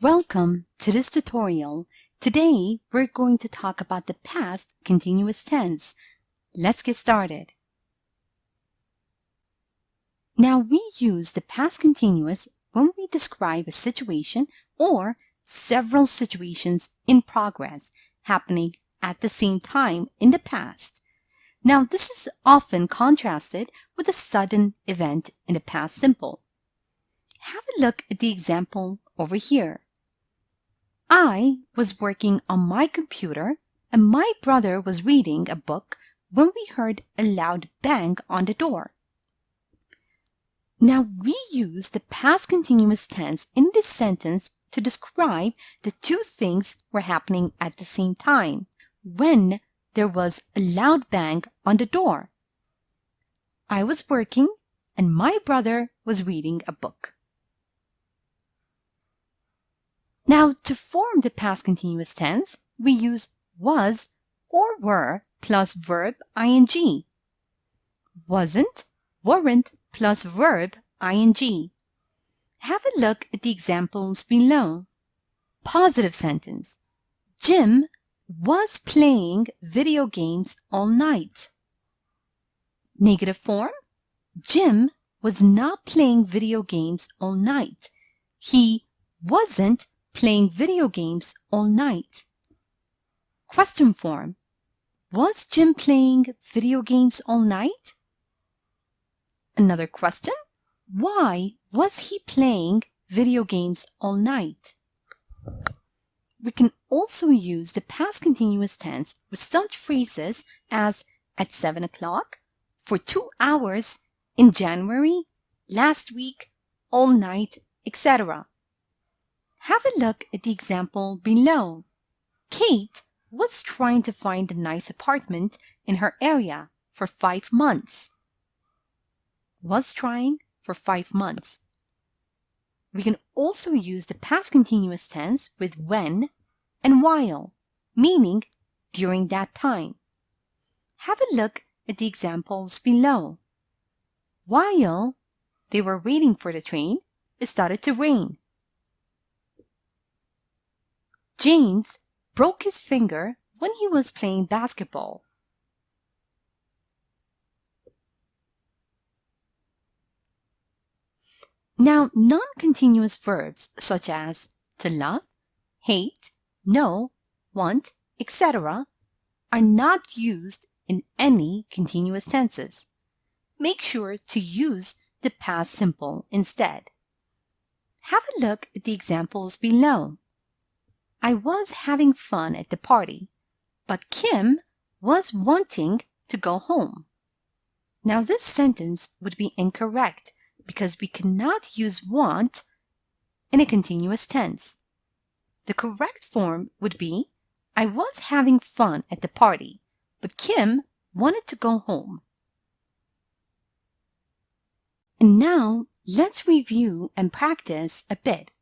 Welcome to this tutorial. Today, we're going to talk about the past continuous tense. Let's get started. Now, we use the past continuous when we describe a situation or several situations in progress happening at the same time in the past. Now, this is often contrasted with a sudden event in the past simple. Have a look at the example over here. I was working on my computer and my brother was reading a book when we heard a loud bang on the door. Now we use the past continuous tense in this sentence to describe the two things were happening at the same time when there was a loud bang on the door. I was working and my brother was reading a book. Now, to form the past continuous tense, we use was or were plus verb ing. Wasn't, weren't plus verb ing. Have a look at the examples below. Positive sentence. Jim was playing video games all night. Negative form. Jim was not playing video games all night. He wasn't playing video games all night. Question form. Was Jim playing video games all night? Another question. Why was he playing video games all night? We can also use the past continuous tense with such phrases as at 7 o'clock, for 2 hours, in January, last week, all night, etc. Have a look at the example below. Kate was trying to find a nice apartment in her area for 5 months. Was trying for 5 months. We can also use the past continuous tense with when and while, meaning during that time. Have a look at the examples below. While they were waiting for the train, it started to rain. James broke his finger when he was playing basketball. Now, non-continuous verbs such as to love, hate, know, want, etc. are not used in any continuous tenses. Make sure to use the past simple instead. Have a look at the examples below. I was having fun at the party, but Kim was wanting to go home. Now this sentence would be incorrect because we cannot use want in a continuous tense. The correct form would be I was having fun at the party, but Kim wanted to go home. And now let's review and practice a bit.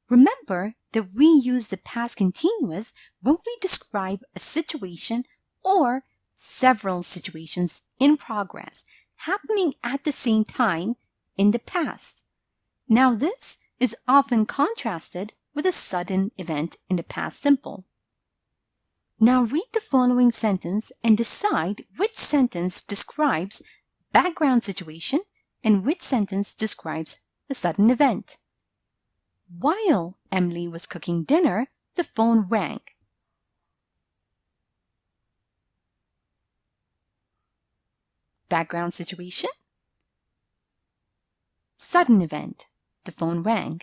Remember that we use the past continuous when we describe a situation or several situations in progress happening at the same time in the past. Now this is often contrasted with a sudden event in the past simple. Now read the following sentence and decide which sentence describes background situation and which sentence describes the sudden event. While Emily was cooking dinner, the phone rang. Background situation. Sudden event. The phone rang.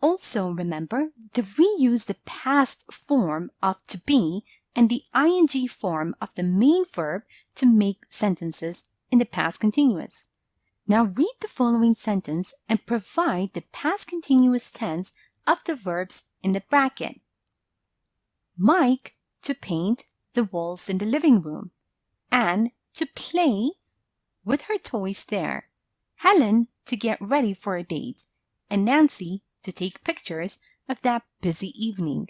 Also remember that we use the past form of to be and the ing form of the main verb to make sentences in the past continuous. Now read the following sentence and provide the past continuous tense of the verbs in the bracket. Mike to paint the walls in the living room. Anne to play with her toys there. Helen to get ready for a date. And Nancy to take pictures of that busy evening.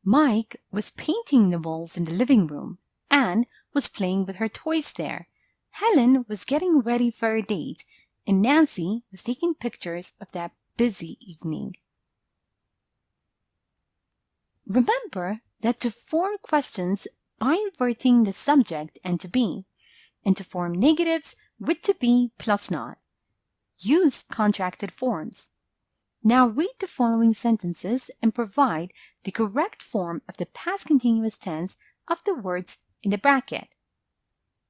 Mike was painting the walls in the living room. Anne was playing with her toys there. Helen was getting ready for a date, and Nancy was taking pictures of that busy evening. Remember that to form questions by inverting the subject and to be, and to form negatives with to be plus not. Use contracted forms. Now read the following sentences and provide the correct form of the past continuous tense of the words in the bracket.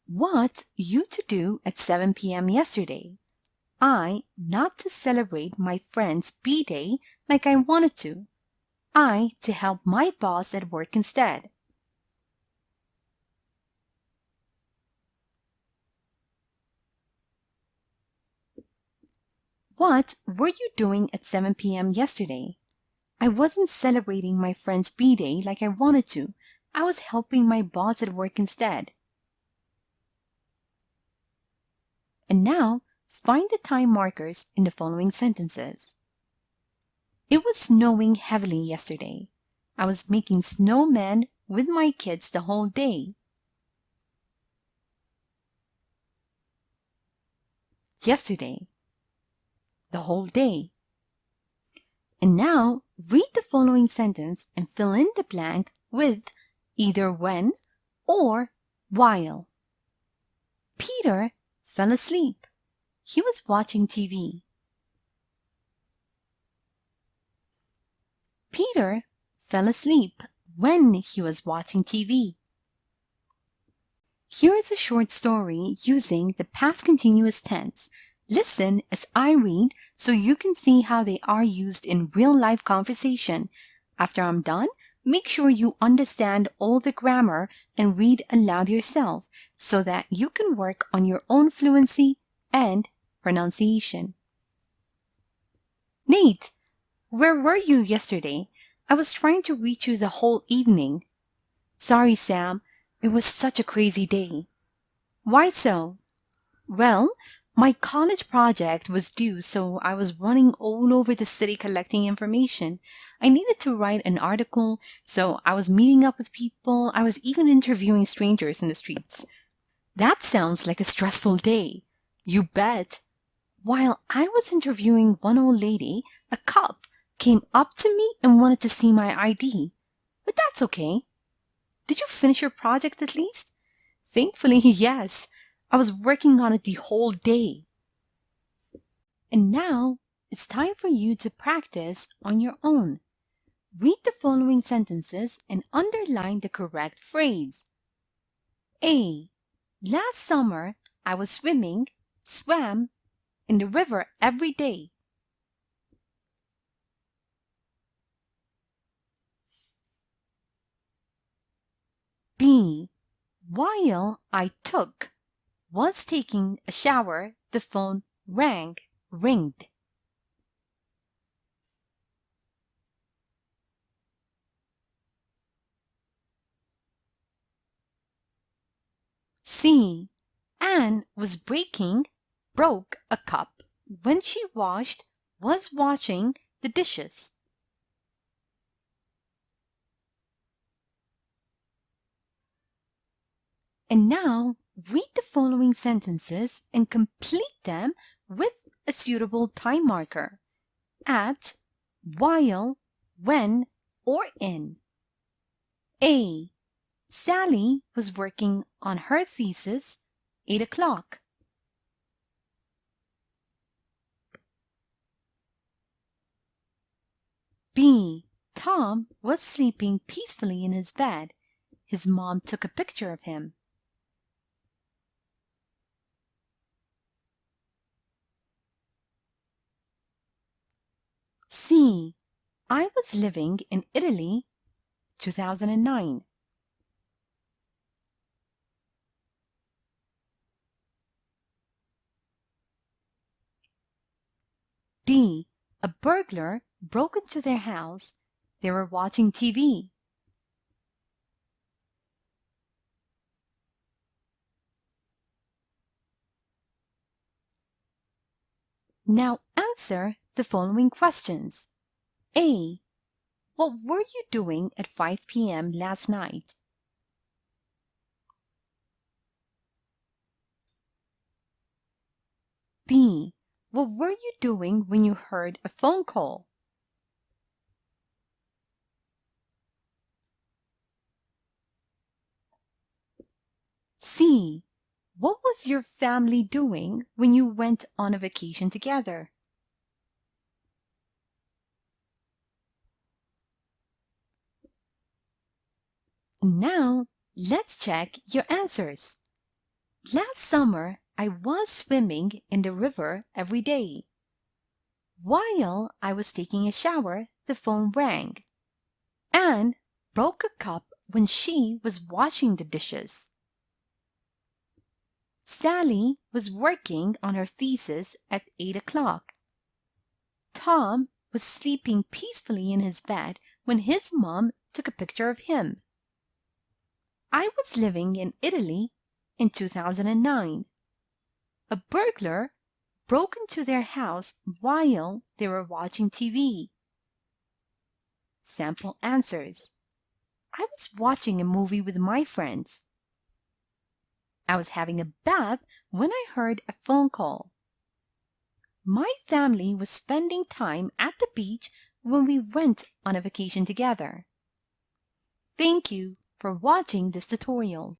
What you to do at 7 p.m. yesterday? I not to celebrate my friend's b-day like I wanted to. I to help my boss at work instead. What were you doing at 7 p.m. yesterday? I wasn't celebrating my friend's b-day like I wanted to. I was helping my boss at work instead. And now, find the time markers in the following sentences. It was snowing heavily yesterday. I was making snowmen with my kids the whole day. Yesterday. The whole day. And now, read the following sentence and fill in the blank with either when or while. Peter fell asleep. He was watching TV. Peter fell asleep when he was watching TV. Here is a short story using the past continuous tense. Listen as I read so you can see how they are used in real-life conversation. After I'm done, make sure you understand all the grammar and read aloud yourself so that you can work on your own fluency and pronunciation. Nate, where were you yesterday? I was trying to reach you the whole evening. Sorry, Sam. It was such a crazy day. Why so? Well, my college project was due, so I was running all over the city collecting information. I needed to write an article, so I was meeting up with people. I was even interviewing strangers in the streets. That sounds like a stressful day. You bet. While I was interviewing one old lady, a cop came up to me and wanted to see my ID. But that's okay. Did you finish your project at least? Thankfully, yes. I was working on it the whole day. And now, it's time for you to practice on your own. Read the following sentences and underline the correct phrase. A. Last summer, I was swam in the river every day. B. While I was taking a shower, the phone ringed. C. Anne broke a cup when she was washing the dishes. And now, read the following sentences and complete them with a suitable time marker. At, while, when, or in. A. Sally was working on her thesis, 8 o'clock. B. Tom was sleeping peacefully in his bed. His mom took a picture of him. C. I was living in Italy, 2009. D. A burglar broke into their house. They were watching TV. Now answer the following questions. A. What were you doing at 5 p.m. last night? B. What were you doing when you heard a phone call? C. What was your family doing when you went on a vacation together? Now, let's check your answers. Last summer, I was swimming in the river every day. While I was taking a shower, the phone rang. Anne broke a cup when she was washing the dishes. Sally was working on her thesis at 8 o'clock. Tom was sleeping peacefully in his bed when his mom took a picture of him. I was living in Italy in 2009. A burglar broke into their house while they were watching TV. Sample answers. I was watching a movie with my friends. I was having a bath when I heard a phone call. My family was spending time at the beach when we went on a vacation together. Thank you for watching this tutorial.